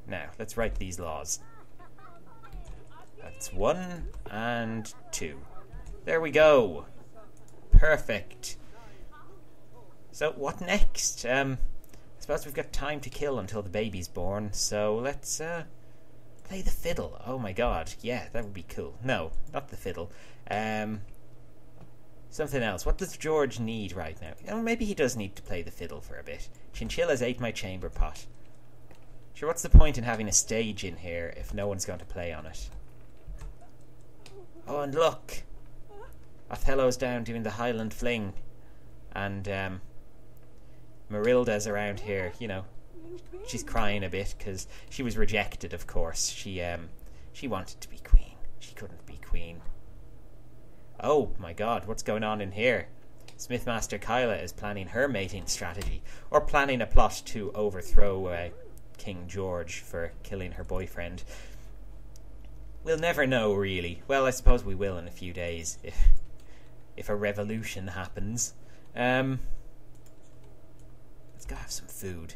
Now, let's write these laws. That's 1 and 2. There we go. Perfect. So, what next? I suppose we've got time to kill until the baby's born, so let's play the fiddle. Oh my god, yeah, that would be cool. No, not the fiddle. Something else. What does George need right now? Oh, maybe he does need to play the fiddle for a bit. Chinchillas ate my chamber pot. Sure, what's the point in having a stage in here if no one's going to play on it? Oh, and look! Othello's down doing the Highland Fling. And, Marilda's around here, you know. She's crying a bit, because she was rejected, of course. She wanted to be queen. She couldn't be queen. Oh, my god, what's going on in here? Smithmaster Kyla is planning her mating strategy, or planning a plot to overthrow King George for killing her boyfriend. We'll never know, really. Well, I suppose we will in a few days, if a revolution happens. Let's go have some food.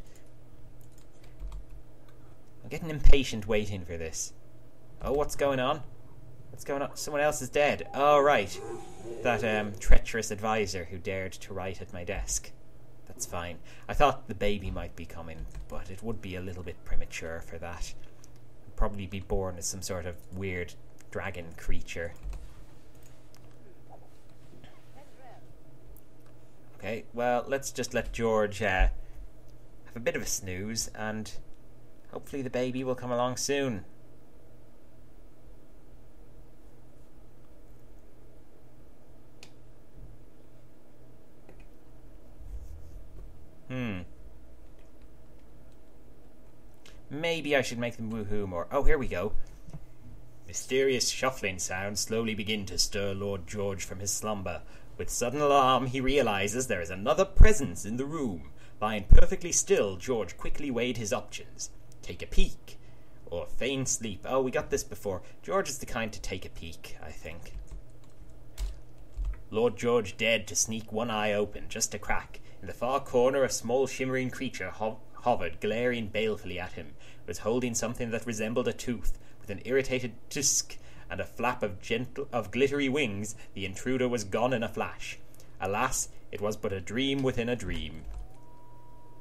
I'm getting impatient waiting for this. Oh, what's going on? What's going on? Someone else is dead. Oh, right. That treacherous advisor who dared to write at my desk. That's fine. I thought the baby might be coming, but it would be a little bit premature for that. I'd probably be born as some sort of weird dragon creature. Okay, well, let's just let George have a bit of a snooze, and hopefully the baby will come along soon. Maybe I should make them woohoo more. Oh, here we go. Mysterious shuffling sounds slowly begin to stir Lord George from his slumber. With sudden alarm, he realizes there is another presence in the room. Lying perfectly still, George quickly weighed his options. Take a peek, or feign sleep. Oh, we got this before. George is the kind to take a peek, I think. Lord George dared to sneak one eye open, just a crack. In the far corner, a small shimmering creature hovered, glaring balefully at him. It was holding something that resembled a tooth. With an irritated tsk and a flap of glittery wings, the intruder was gone in a flash. Alas, it was but a dream within a dream.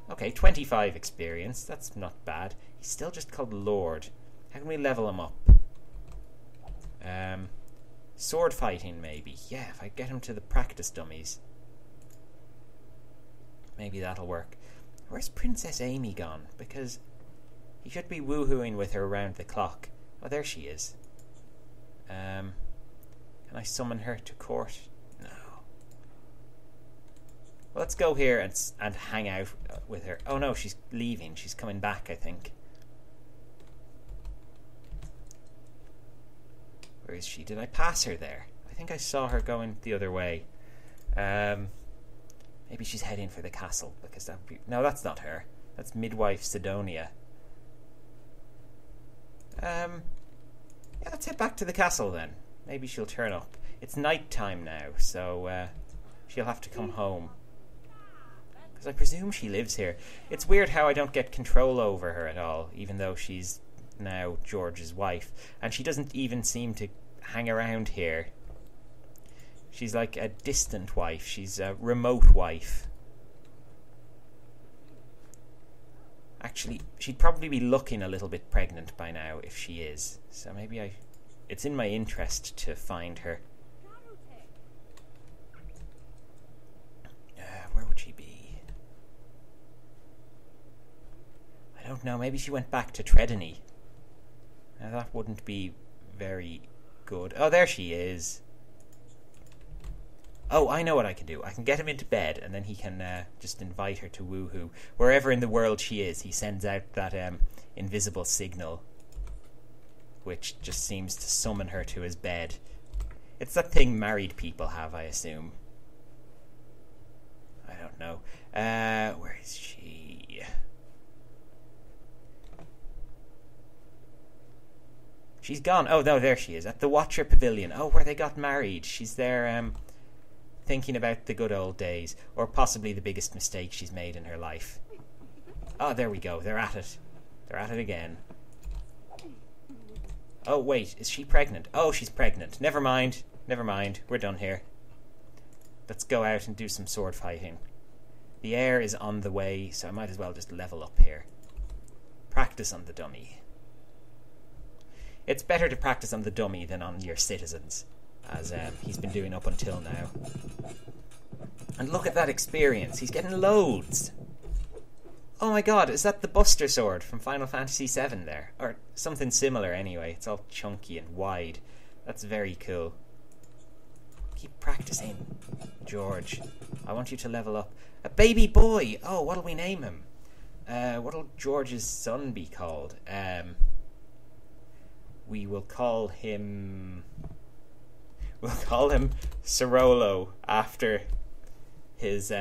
Okay, 25 experience. That's not bad. He's still just called Lord. How can we level him up? Sword fighting, maybe. Yeah, if I get him to the practice dummies. Maybe that'll work. Where's Princess Amy gone? Because he should be woohooing with her around the clock. Oh, there she is. Can I summon her to court? No. Well, let's go here and hang out with her. Oh no, she's leaving. She's coming back, I think. Where is she? Did I pass her there? I think I saw her going the other way. Maybe she's heading for the castle, because that would be... No, that's not her. That's Midwife Sidonia. Yeah, let's head back to the castle then. Maybe she'll turn up. It's night time now, so she'll have to come home. Because I presume she lives here. It's weird how I don't get control over her at all, even though she's now George's wife. And she doesn't even seem to hang around here. She's like a distant wife. She's a remote wife. Actually, she'd probably be looking a little bit pregnant by now if she is. So maybe it's in my interest to find her. Where would she be? I don't know. Maybe she went back to Tredeny. Now that wouldn't be very good. Oh, there she is. Oh, I know what I can do. I can get him into bed, and then he can just invite her to woohoo. Wherever in the world she is, he sends out that invisible signal, which just seems to summon her to his bed. It's that thing married people have, I assume. I don't know. Where is she? She's gone. Oh, no, there she is. At the Watcher Pavilion. Oh, where they got married. She's there, thinking about the good old days, or possibly the biggest mistake she's made in her life. Oh, there we go. They're at it. They're at it again. Oh, wait, is she pregnant? Oh, she's pregnant. Never mind. Never mind. We're done here. Let's go out and do some sword fighting. The heir is on the way, so I might as well just level up here. Practice on the dummy. It's better to practice on the dummy than on your citizens, as he's been doing up until now. And look at that experience. He's getting loads. Oh my god, is that the Buster Sword from Final Fantasy VII there? Or something similar anyway. It's all chunky and wide. That's very cool. Keep practicing, George. I want you to level up. A baby boy! Oh, what'll we name him? What'll George's son be called? We will call him... We'll call him Cerolo, after his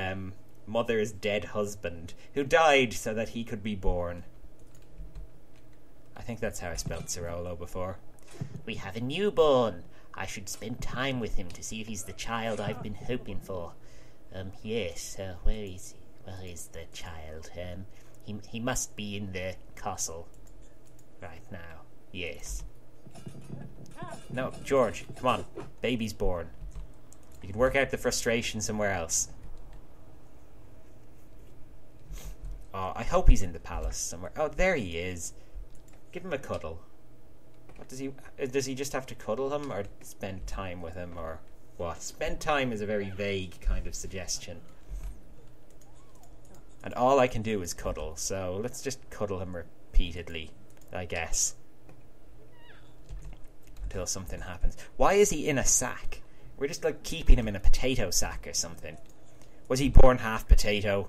mother's dead husband, who died so that he could be born. I think that's how I spelled Cerolo before. We have a newborn. I should spend time with him to see if he's the child I've been hoping for. Yes, where is he? Where is the child? He must be in the castle right now. Yes. No, George, come on. Baby's born. You can work out the frustration somewhere else. Oh, I hope he's in the palace somewhere. Oh, there he is. Give him a cuddle. What does he just have to cuddle him, or spend time with him, or what? Spend time is a very vague kind of suggestion. And all I can do is cuddle, so let's just cuddle him repeatedly, I guess. Until something happens. Why is he in a sack? We're just like keeping him in a potato sack or something. Was he born half potato?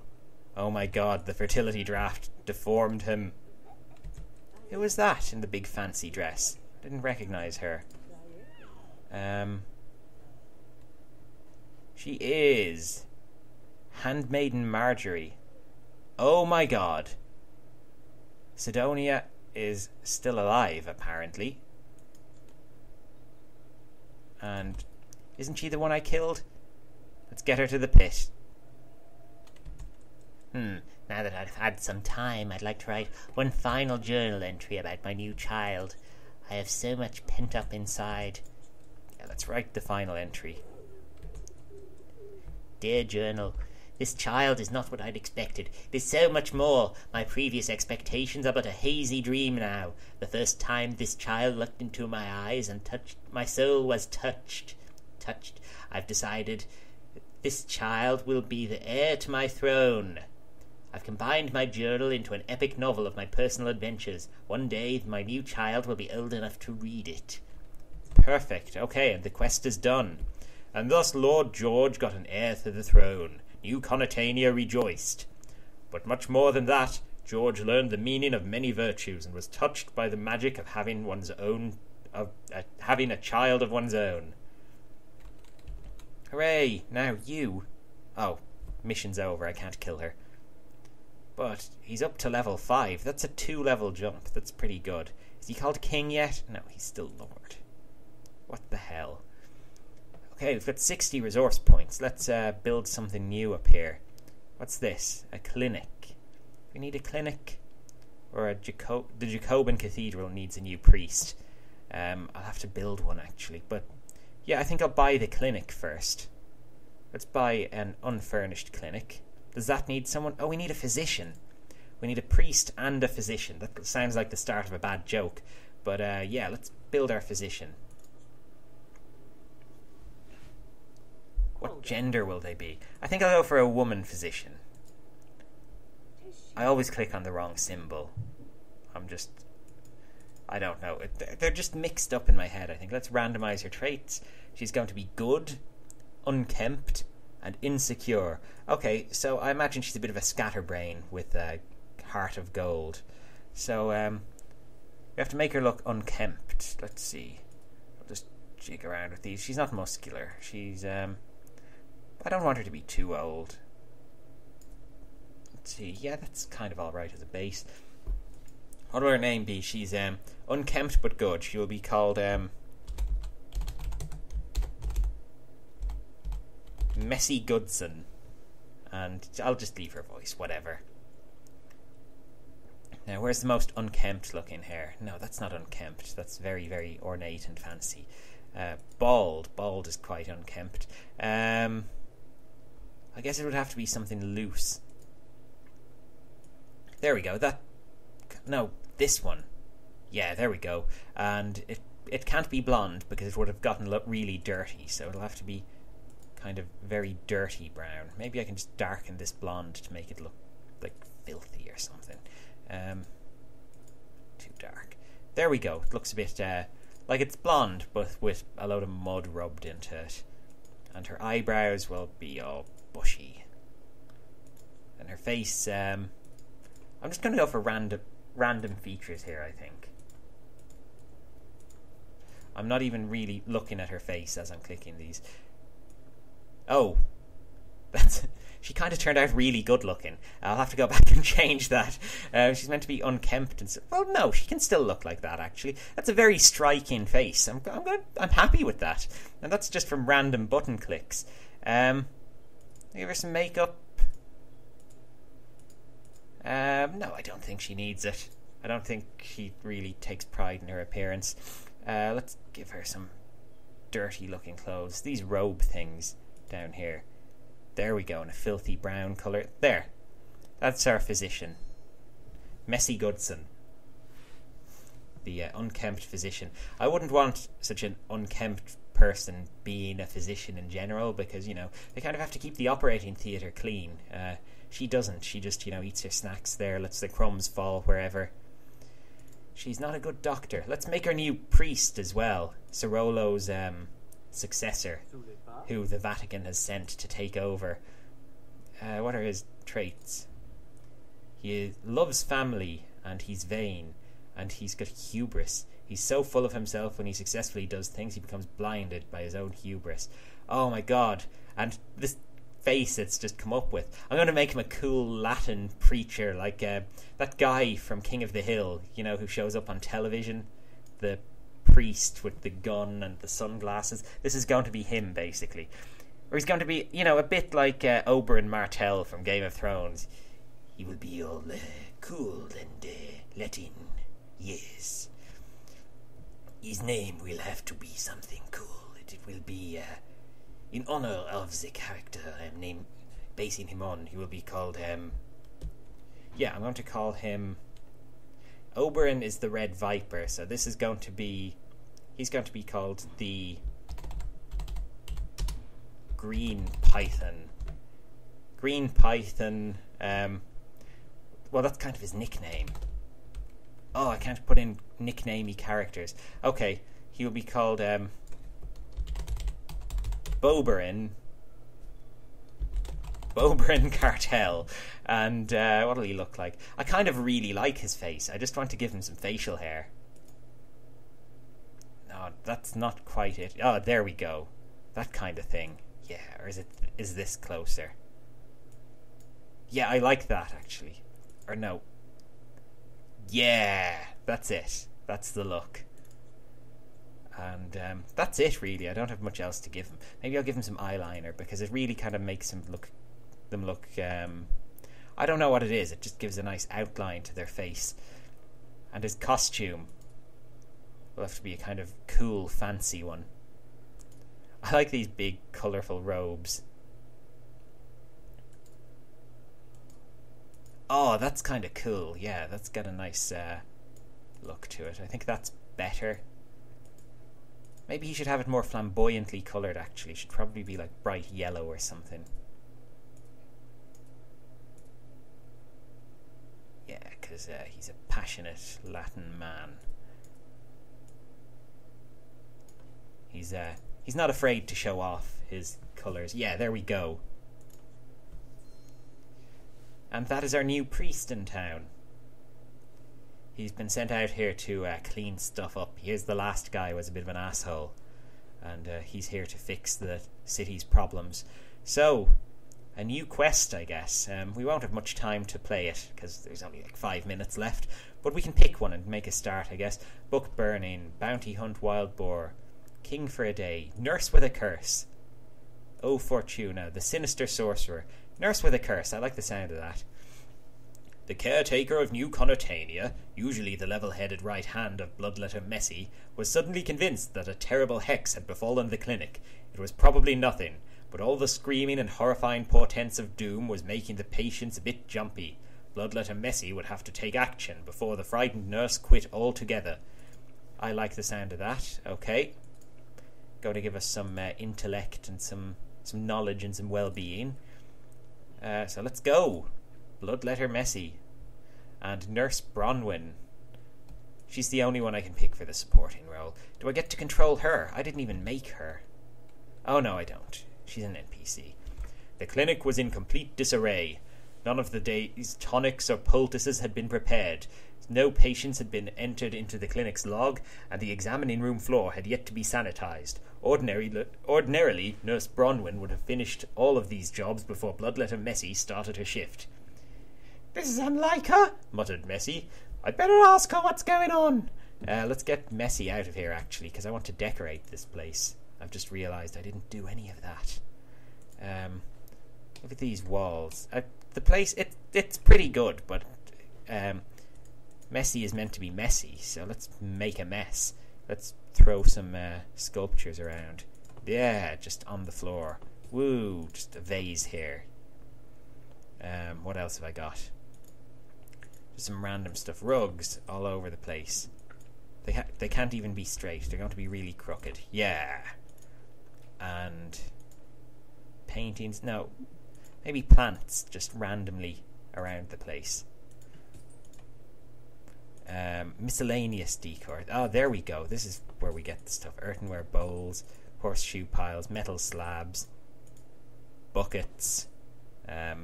Oh my god, the fertility draft deformed him. Who was that in the big fancy dress? Didn't recognise her. She is Handmaiden Marjorie. Oh my god. Sidonia is still alive, apparently. And isn't she the one I killed? Let's get her to the pit. Now that I've had some time, I'd like to write one final journal entry about my new child. I have so much pent up inside. Yeah, let's write the final entry. Dear journal, this child is not what I'd expected. It is so much more. My previous expectations are but a hazy dream now. The first time this child looked into my eyes and touched, my soul was touched. I've decided this child will be the heir to my throne. I've combined my journal into an epic novel of my personal adventures. One day, my new child will be old enough to read it. Perfect. Okay, and the quest is done. And thus Lord George got an heir to the throne. New Conortania rejoiced. But much more than that, George learned the meaning of many virtues and was touched by the magic of having having a child of one's own. Hooray! Now you... Oh, mission's over. I can't kill her. But he's up to level 5. That's a 2-level jump. That's pretty good. Is he called king yet? No, he's still lord. What the hell? Okay, we've got 60 resource points. Let's build something new up here. What's this? A clinic. We need a clinic. Or the Jacobin Cathedral needs a new priest. I'll have to build one, actually. But, yeah, I think I'll buy the clinic first. Let's buy an unfurnished clinic. Does that need someone? Oh, we need a physician. We need a priest and a physician. That sounds like the start of a bad joke. But, yeah, let's build our physician. What gender will they be? I think I'll go for a woman physician. I always click on the wrong symbol. I don't know. They're just mixed up in my head, I think. Let's randomize her traits. She's going to be good, unkempt, and insecure. Okay, so I imagine she's a bit of a scatterbrain with a heart of gold. So, we have to make her look unkempt. Let's see. I'll just jig around with these. She's not muscular. She's, I don't want her to be too old. Let's see. Yeah, that's kind of alright as a base. What will her name be? She's, unkempt but good. She will be called, Messy Goodson. And I'll just leave her voice, whatever. Now, where's the most unkempt looking hair? No, that's not unkempt. That's very, very ornate and fancy. Bald. Bald is quite unkempt. I guess it would have to be something loose. There we go. No, this one. Yeah, there we go. And it can't be blonde because it would have gotten really dirty. So it'll have to be kind of very dirty brown. Maybe I can just darken this blonde to make it look like filthy or something. Too dark. There we go. It looks a bit like it's blonde, but with a load of mud rubbed into it. And her eyebrows will be all bushy. And her face, I'm just going to go for random features here, I think. I'm not even really looking at her face as I'm clicking these. Oh, she kind of turned out really good looking. I'll have to go back and change that. She's meant to be unkempt and well, no, she can still look like that. Actually, that's a very striking face. I'm happy with that, and that's just from random button clicks. Give her some makeup. No, I don't think she needs it. I don't think she really takes pride in her appearance. Let's give her some dirty looking clothes. These robe things down here. There we go, in a filthy brown colour. There. That's our physician. Messy Goodson. The unkempt physician. I wouldn't want such an unkempt person being a physician in general because, you know, they kind of have to keep the operating theatre clean. She doesn't. She just, you know, eats her snacks there, lets the crumbs fall wherever. She's not a good doctor. Let's make her new priest as well. Cirolo's successor, who the Vatican has sent to take over. What are his traits? He loves family, and he's vain, and he's got hubris. He's so full of himself when he successfully does things, he becomes blinded by his own hubris. Oh my god. And this face it's just come up with. I'm going to make him a cool Latin preacher, like that guy from King of the Hill, you know, who shows up on television. The priest with the gun and the sunglasses. This is going to be him, basically. Or he's going to be, you know, a bit like Oberyn Martell from Game of Thrones. He will be all cool and Latin. Yes. His name will have to be something cool. It will be, in honor of the character I'm basing him on, he will be called, yeah, I'm going to call him... Oberyn is the Red Viper, so this is going to be... He's going to be called the Green Python. Green Python, well, that's kind of his nickname. Oh, I can't put in nicknamey characters. Okay, he will be called, Boberyn Cartel. And what will he look like? I kind of really like his face. I just want to give him some facial hair. No, that's not quite it. Oh, there we go. That kind of thing. Yeah, or is this closer? Yeah, I like that, actually. Or no. Yeah, that's it. That's the look. And that's it, really. I don't have much else to give him. Maybe I'll give him some eyeliner, because it really kind of makes them look I don't know what it is. It just gives a nice outline to their face. And his costume will have to be a kind of cool, fancy one. I like these big, colourful robes. Oh, that's kind of cool. Yeah, that's got a nice look to it. I think that's better. Maybe he should have it more flamboyantly coloured, actually. It should probably be like bright yellow or something. Yeah, because he's a passionate Latin man. He's not afraid to show off his colours. Yeah, there we go. And that is our new priest in town. He's been sent out here to clean stuff up. Here's the last guy who was a bit of an asshole. And he's here to fix the city's problems. So, a new quest, I guess. We won't have much time to play it, because there's only like 5 minutes left. But we can pick one and make a start, I guess. Book burning, bounty hunt wild boar, king for a day, nurse with a curse. O Fortuna, the sinister sorcerer. Nurse with a curse, I like the sound of that. The caretaker of New Conortania, usually the level-headed right hand of bloodletter Messi, was suddenly convinced that a terrible hex had befallen the clinic. It was probably nothing, but all the screaming and horrifying portents of doom was making the patients a bit jumpy. Bloodletter Messi would have to take action before the frightened nurse quit altogether. I like the sound of that. Okay. Going to give us some intellect and some knowledge and some well-being. So let's go. Bloodletter Messi. And Nurse Bronwyn. She's the only one I can pick for the supporting role. Do I get to control her? I didn't even make her. Oh no, I don't. She's an NPC. The clinic was in complete disarray. None of the day's tonics or poultices had been prepared. No patients had been entered into the clinic's log, and the examining room floor had yet to be sanitized. Ordinarily, Nurse Bronwyn would have finished all of these jobs before Bloodletter Messi started her shift. "This is unlike her," muttered Messi. "I'd better ask her what's going on." Let's get Messi out of here, actually, because I want to decorate this place. I've just realised I didn't do any of that. Look at these walls. The place, it's pretty good, but messy is meant to be messy, so let's make a mess. Let's throw some sculptures around. Yeah, just on the floor. Woo, just a vase here. What else have I got? Just some random stuff. Rugs all over the place. They can't even be straight. They're going to be really crooked. Yeah. And paintings. No. Maybe plants just randomly around the place. Miscellaneous decor. Oh, there we go. This is where we get the stuff. Earthenware bowls, horseshoe piles, metal slabs, buckets, a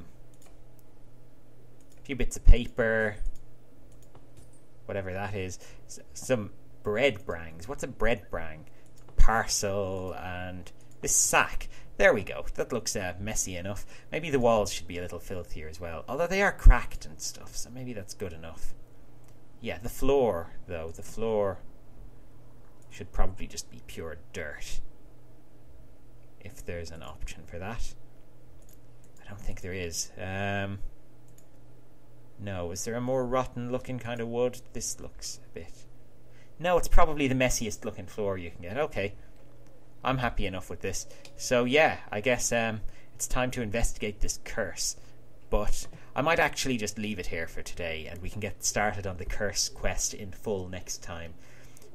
few bits of paper, whatever that is. Some bread brangs. What's a bread brang? Parcel and this sack. There we go. That looks messy enough. Maybe the walls should be a little filthier as well. Although they are cracked and stuff, so maybe that's good enough. Yeah, the floor, though. The floor should probably just be pure dirt. If there's an option for that. I don't think there is. No, is there a more rotten looking kind of wood? This looks a bit... No, it's probably the messiest looking floor you can get. Okay. I'm happy enough with this. So yeah, I guess it's time to investigate this curse. But I might actually just leave it here for today, and we can get started on the curse quest in full next time.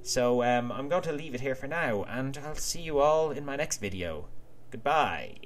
So I'm going to leave it here for now, and I'll see you all in my next video. Goodbye.